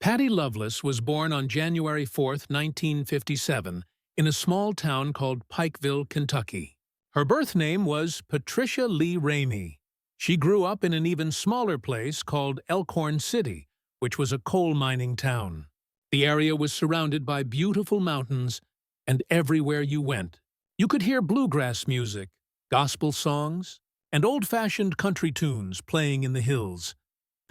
Patty Loveless was born on January 4, 1957, in a small town called Pikeville, Kentucky. Her birth name was Patricia Lee Ramey. She grew up in an even smaller place called Elkhorn City, which was a coal mining town. The area was surrounded by beautiful mountains, and everywhere you went, you could hear bluegrass music, gospel songs, and old-fashioned country tunes playing in the hills.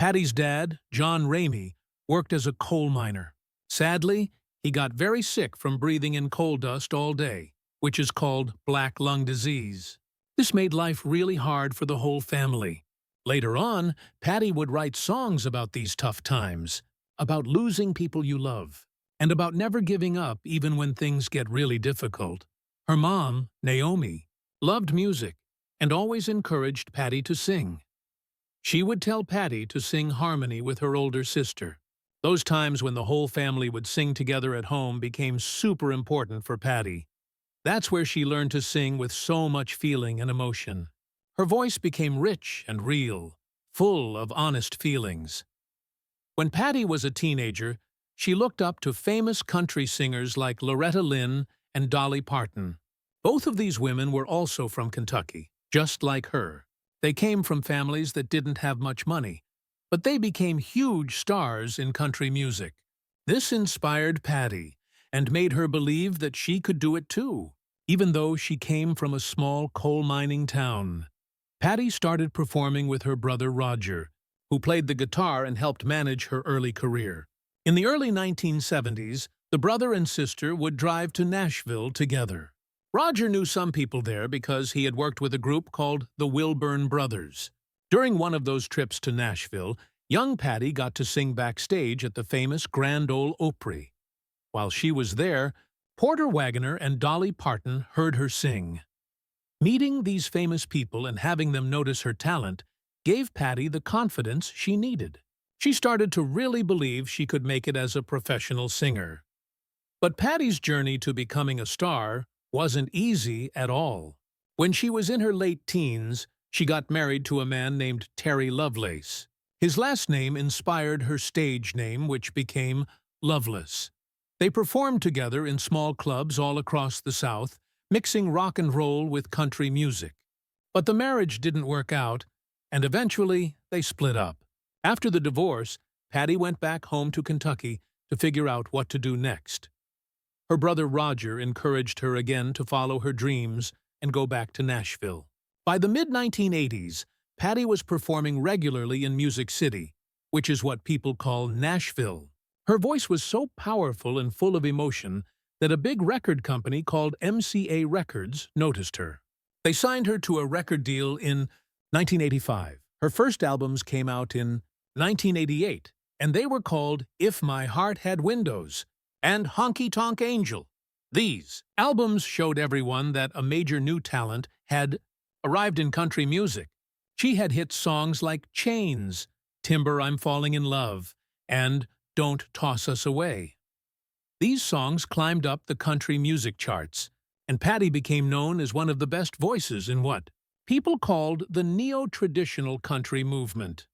Patty's dad, John Ramey, worked as a coal miner. Sadly, he got very sick from breathing in coal dust all day, which is called black lung disease. This made life really hard for the whole family. Later on, Patty would write songs about these tough times, about losing people you love, and about never giving up even when things get really difficult. Her mom, Naomi, loved music and always encouraged Patty to sing. She would tell Patty to sing harmony with her older sister. Those times when the whole family would sing together at home became super important for Patty. That's where she learned to sing with so much feeling and emotion. Her voice became rich and real, full of honest feelings. When Patty was a teenager, she looked up to famous country singers like Loretta Lynn and Dolly Parton. Both of these women were also from Kentucky, just like her. They came from families that didn't have much money, but they became huge stars in country music. This inspired Patty and made her believe that she could do it too, even though she came from a small coal mining town. Patty started performing with her brother Roger, who played the guitar and helped manage her early career. In the early 1970s, the brother and sister would drive to Nashville together. Roger knew some people there because he had worked with a group called the Wilburn Brothers. During one of those trips to Nashville, young Patty got to sing backstage at the famous Grand Ole Opry. While she was there, Porter Wagoner and Dolly Parton heard her sing. Meeting these famous people and having them notice her talent gave Patty the confidence she needed. She started to really believe she could make it as a professional singer. But Patty's journey to becoming a star wasn't easy at all. When she was in her late teens, she got married to a man named Terry Loveless. His last name inspired her stage name, which became Loveless. They performed together in small clubs all across the South, mixing rock and roll with country music. But the marriage didn't work out, and eventually they split up. After the divorce, Patty went back home to Kentucky to figure out what to do next. Her brother Roger encouraged her again to follow her dreams and go back to Nashville. By the mid-1980s, Patty was performing regularly in Music City, which is what people call Nashville. Her voice was so powerful and full of emotion that a big record company called MCA Records noticed her. They signed her to a record deal in 1985. Her first albums came out in 1988, and they were called If My Heart Had Windows and Honky Tonk Angel. These albums showed everyone that a major new talent had arrived in country music. She had hit songs like Chains, Timber I'm Falling in Love, and Don't Toss Us Away. These songs climbed up the country music charts, and Patty became known as one of the best voices in what people called the neo-traditional country movement.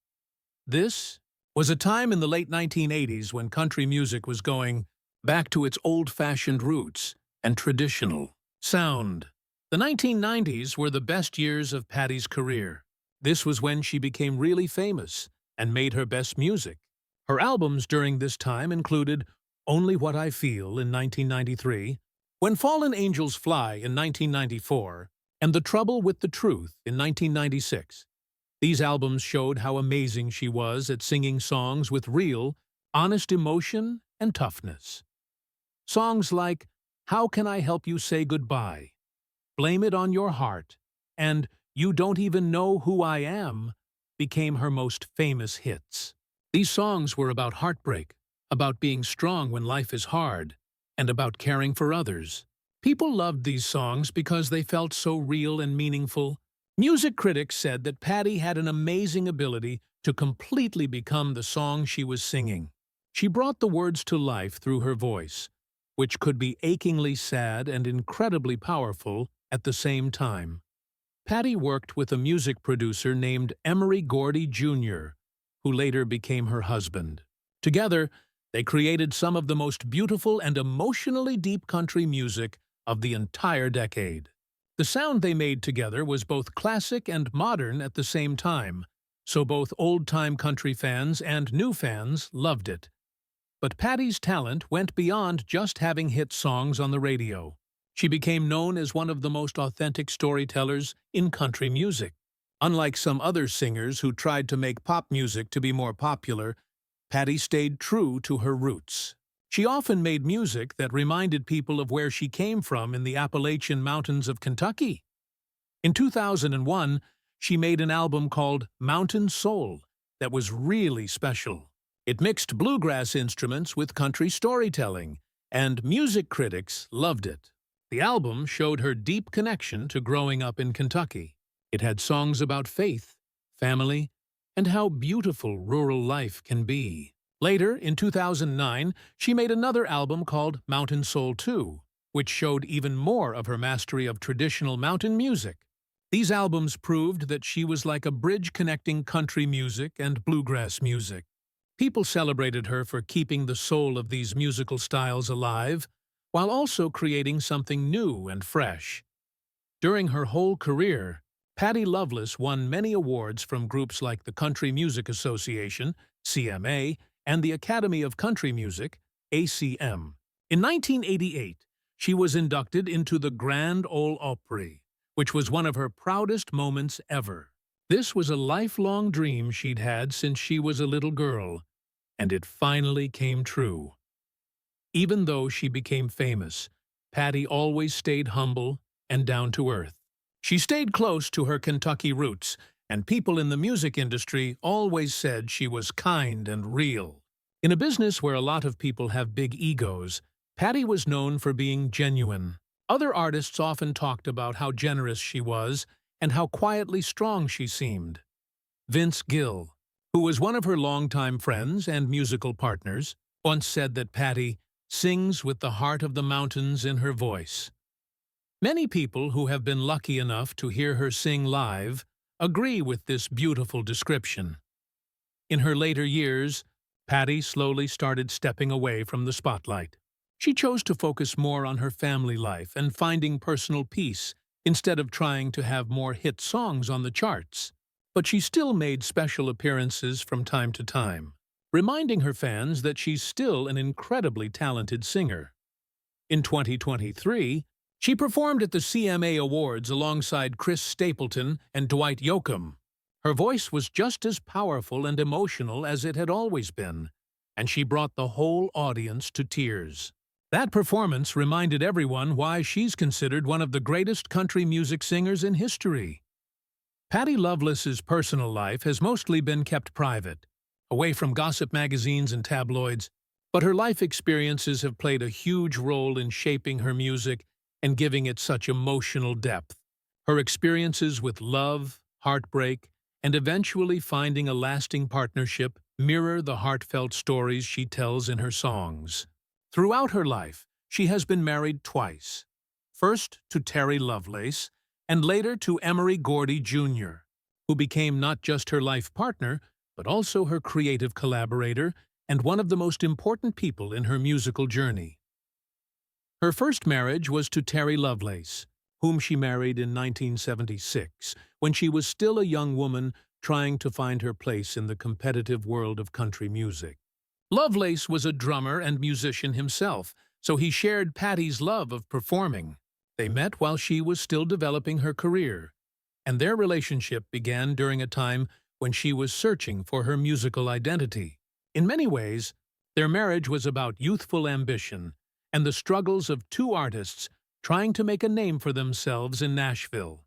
This was a time in the late 1980s when country music was going back to its old-fashioned roots and traditional sound. The 1990s were the best years of Patty's career. This was when she became really famous and made her best music. Her albums during this time included Only What I Feel in 1993, When Fallen Angels Fly in 1994, and The Trouble with the Truth in 1996. These albums showed how amazing she was at singing songs with real, honest emotion and toughness. Songs like How Can I Help You Say Goodbye, Blame It on Your Heart, and You Don't Even Know Who I Am became her most famous hits. These songs were about heartbreak, about being strong when life is hard, and about caring for others. People loved these songs because they felt so real and meaningful. Music critics said that Patty had an amazing ability to completely become the song she was singing. She brought the words to life through her voice, which could be achingly sad and incredibly powerful at the same time. Patty worked with a music producer named Emory Gordy Jr., who later became her husband. Together, They created some of the most beautiful and emotionally deep country music of the entire decade. The sound they made together was both classic and modern at the same time, so both old-time country fans and new fans loved it. But Patti's talent went beyond just having hit songs on the radio. She became known as one of the most authentic storytellers in country music. Unlike some other singers who tried to make pop music to be more popular, Patti stayed true to her roots. She often made music that reminded people of where she came from in the Appalachian Mountains of Kentucky. In 2001, she made an album called Mountain Soul that was really special. It mixed bluegrass instruments with country storytelling, and music critics loved it. The album showed her deep connection to growing up in Kentucky. It had songs about faith, family, and how beautiful rural life can be. Later, in 2009, she made another album called Mountain Soul 2, which showed even more of her mastery of traditional mountain music. These albums proved that she was like a bridge connecting country music and bluegrass music. People celebrated her for keeping the soul of these musical styles alive, while also creating something new and fresh. During her whole career, Patti Loveless won many awards from groups like the Country Music Association, CMA, and the Academy of Country Music, ACM. In 1988, she was inducted into the Grand Ole Opry, which was one of her proudest moments ever. This was a lifelong dream she'd had since she was a little girl, and it finally came true. Even though she became famous, Patti always stayed humble and down to earth. She stayed close to her Kentucky roots, and people in the music industry always said she was kind and real. In a business where a lot of people have big egos, Patti was known for being genuine. Other artists often talked about how generous she was and how quietly strong she seemed. Vince Gill, who was one of her longtime friends and musical partners, once said that Patti sings with the heart of the mountains in her voice. Many people who have been lucky enough to hear her sing live agree with this beautiful description. In her later years, Patti slowly started stepping away from the spotlight. She chose to focus more on her family life and finding personal peace instead of trying to have more hit songs on the charts. But she still made special appearances from time to time, reminding her fans that she's still an incredibly talented singer. In 2023, she performed at the CMA Awards alongside Chris Stapleton and Dwight Yoakam. Her voice was just as powerful and emotional as it had always been, and she brought the whole audience to tears. That performance reminded everyone why she's considered one of the greatest country music singers in history. Patti Loveless's personal life has mostly been kept private, away from gossip magazines and tabloids, but her life experiences have played a huge role in shaping her music and giving it such emotional depth. Her experiences with love, heartbreak, and eventually finding a lasting partnership mirror the heartfelt stories she tells in her songs. Throughout her life, she has been married twice, first to Terry Loveless and later to Emery Gordy Jr., who became not just her life partner, but also her creative collaborator and one of the most important people in her musical journey. Her first marriage was to Terry Loveless, whom she married in 1976, when she was still a young woman trying to find her place in the competitive world of country music. Loveless was a drummer and musician himself, so he shared Patti's love of performing. They met while she was still developing her career, and their relationship began during a time when she was searching for her musical identity. In many ways, their marriage was about youthful ambition and the struggles of two artists trying to make a name for themselves in Nashville.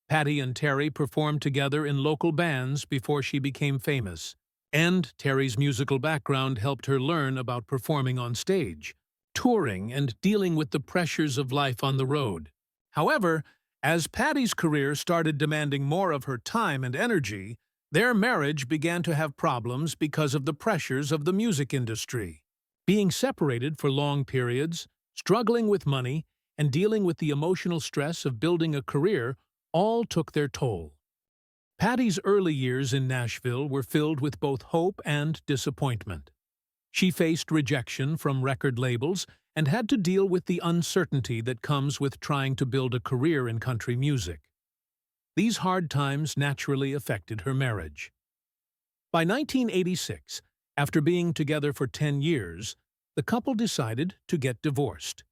Patti and Terry performed together in local bands before she became famous, and Terry's musical background helped her learn about performing on stage, touring, and dealing with the pressures of life on the road. However, as Patti's career started demanding more of her time and energy, their marriage began to have problems because of the pressures of the music industry. Being separated for long periods, struggling with money, and dealing with the emotional stress of building a career all took their toll. Patti's early years in Nashville were filled with both hope and disappointment. She faced rejection from record labels and had to deal with the uncertainty that comes with trying to build a career in country music. These hard times naturally affected her marriage. By 1986, after being together for 10 years, the couple decided to get divorced.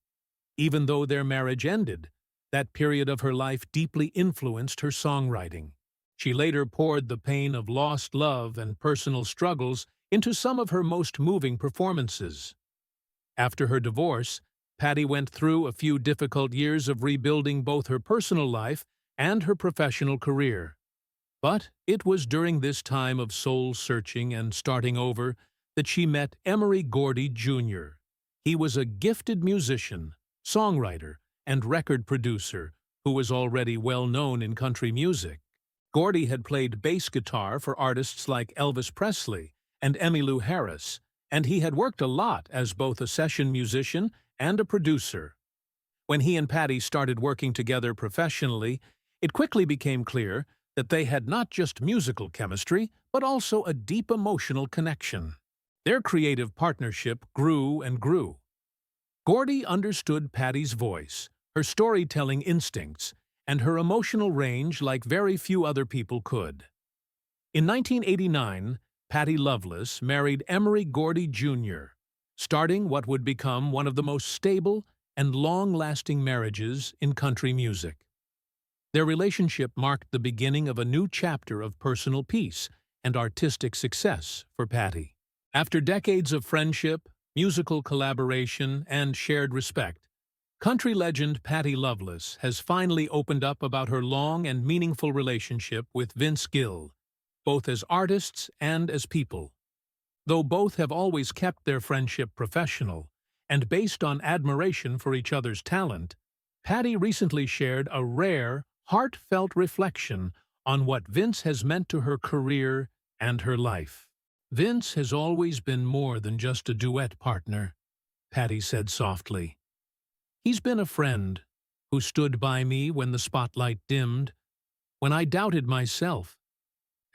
Even though their marriage ended, that period of her life deeply influenced her songwriting. She later poured the pain of lost love and personal struggles into some of her most moving performances. After her divorce, Patti went through a few difficult years of rebuilding both her personal life and her professional career. But it was during this time of soul-searching and starting over that she met Emory Gordy Jr. He was a gifted musician, songwriter, and record producer who was already well known in country music. Gordy had played bass guitar for artists like Elvis Presley and Emmylou Harris, and he had worked a lot as both a session musician and a producer. When he and Patti started working together professionally, it quickly became clear that they had not just musical chemistry, but also a deep emotional connection. Their creative partnership grew and grew. Gordy understood Patti's voice, her storytelling instincts, and her emotional range like very few other people could. In 1989, Patti Loveless married Emory Gordy Jr., starting what would become one of the most stable and long-lasting marriages in country music. Their relationship marked the beginning of a new chapter of personal peace and artistic success for Patti. After decades of friendship, musical collaboration, and shared respect, country legend Patti Loveless has finally opened up about her long and meaningful relationship with Vince Gill, both as artists and as people. Though both have always kept their friendship professional and based on admiration for each other's talent, Patti recently shared a rare, heartfelt reflection on what Vince has meant to her career and her life. "Vince has always been more than just a duet partner," Patti said softly. "He's been a friend who stood by me when the spotlight dimmed, when I doubted myself,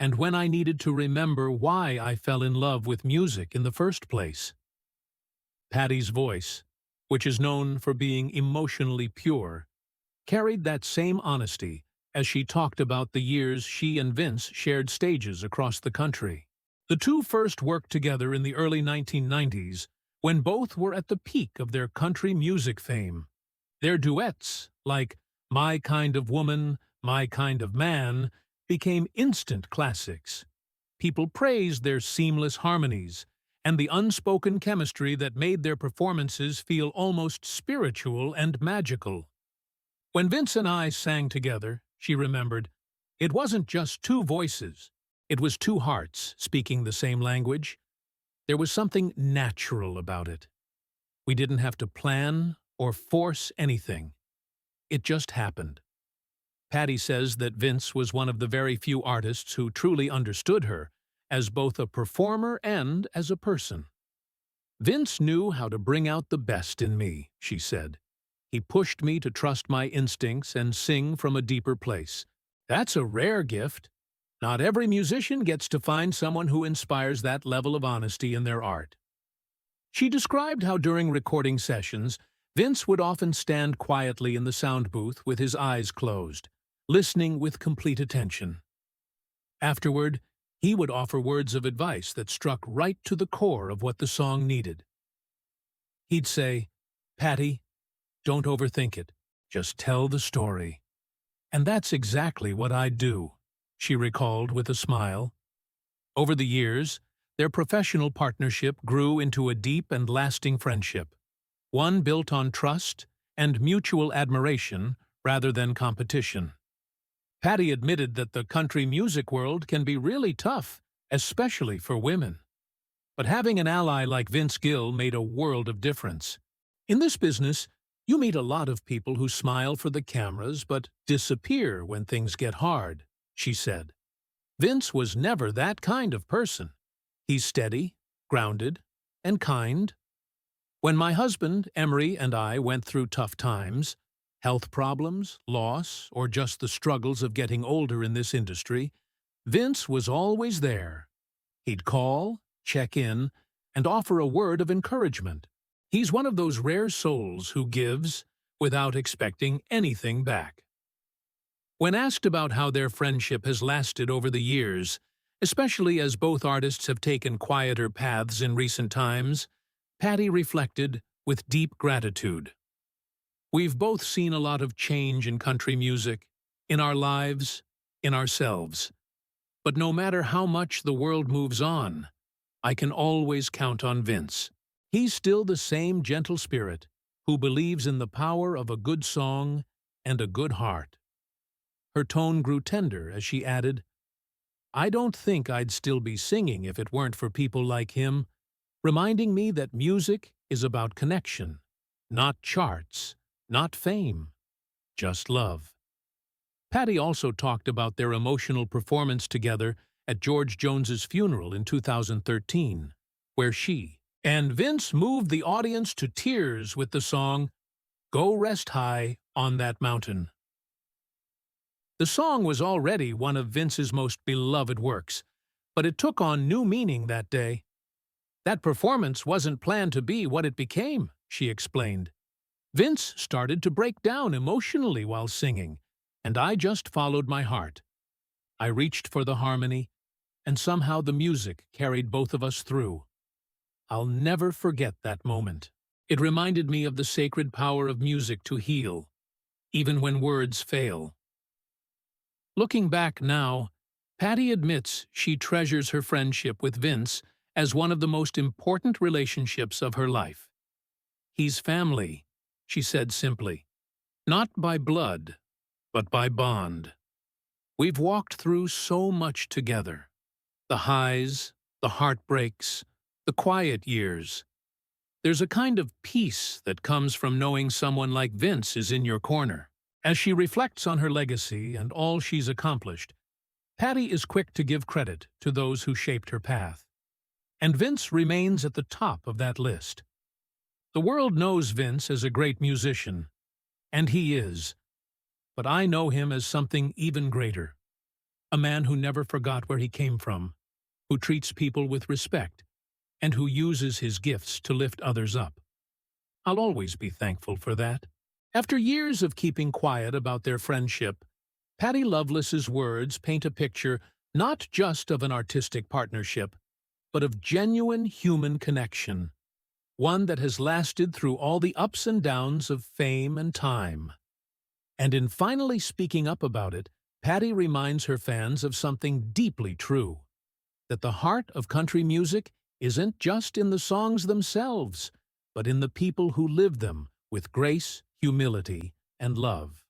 and when I needed to remember why I fell in love with music in the first place." Patti's voice, which is known for being emotionally pure, carried that same honesty as she talked about the years she and Vince shared stages across the country. The two first worked together in the early 1990s, when both were at the peak of their country music fame. Their duets, like "My Kind of Woman, My Kind of Man," became instant classics. People praised their seamless harmonies and the unspoken chemistry that made their performances feel almost spiritual and magical. "When Vince and I sang together," she remembered, "it wasn't just two voices. It was two hearts speaking the same language. There was something natural about it. We didn't have to plan or force anything. It just happened." Patti says that Vince was one of the very few artists who truly understood her, as both a performer and as a person. "Vince knew how to bring out the best in me," she said. "He pushed me to trust my instincts and sing from a deeper place. That's a rare gift. Not every musician gets to find someone who inspires that level of honesty in their art." She described how during recording sessions, Vince would often stand quietly in the sound booth with his eyes closed, listening with complete attention. Afterward, he would offer words of advice that struck right to the core of what the song needed. He'd say, "Patti, don't overthink it. Just tell the story." "And that's exactly what I do," she recalled with a smile. Over the years, their professional partnership grew into a deep and lasting friendship, one built on trust and mutual admiration rather than competition. Patti admitted that the country music world can be really tough, especially for women. But having an ally like Vince Gill made a world of difference. "In this business, you meet a lot of people who smile for the cameras but disappear when things get hard," she said. "Vince was never that kind of person. He's steady, grounded, and kind. When my husband, Emory, and I went through tough times, health problems, loss, or just the struggles of getting older in this industry, Vince was always there. He'd call, check in, and offer a word of encouragement. He's one of those rare souls who gives without expecting anything back. When asked about how their friendship has lasted over the years, especially as both artists have taken quieter paths in recent times, Patti reflected with deep gratitude. We've both seen a lot of change in country music, in our lives, in ourselves. But no matter how much the world moves on, I can always count on Vince. He's still the same gentle spirit who believes in the power of a good song and a good heart. Her tone grew tender as she added, "I don't think I'd still be singing if it weren't for people like him, reminding me that music is about connection, not charts, not fame, just love." Patti also talked about their emotional performance together at George Jones's funeral in 2013, where she and Vince moved the audience to tears with the song "Go Rest High on That Mountain." The song was already one of Vince's most beloved works, but it took on new meaning that day. "That performance wasn't planned to be what it became," she explained. "Vince started to break down emotionally while singing, and I just followed my heart. I reached for the harmony, and somehow the music carried both of us through. I'll never forget that moment. It reminded me of the sacred power of music to heal, even when words fail." Looking back now, Patti admits she treasures her friendship with Vince as one of the most important relationships of her life. "He's family," she said simply. "Not by blood, but by bond. We've walked through so much together. The highs, the heartbreaks, the quiet years. There's a kind of peace that comes from knowing someone like Vince is in your corner." As she reflects on her legacy and all she's accomplished, Patti is quick to give credit to those who shaped her path. And Vince remains at the top of that list. The world knows Vince as a great musician, and he is. But I know him as something even greater. A man who never forgot where he came from, who treats people with respect, and who uses his gifts to lift others up. I'll always be thankful for that. After years of keeping quiet about their friendship, Patti Loveless's words paint a picture not just of an artistic partnership, but of genuine human connection, one that has lasted through all the ups and downs of fame and time. And in finally speaking up about it, Patti reminds her fans of something deeply true, that the heart of country music isn't just in the songs themselves, but in the people who live them with grace, humility, and love.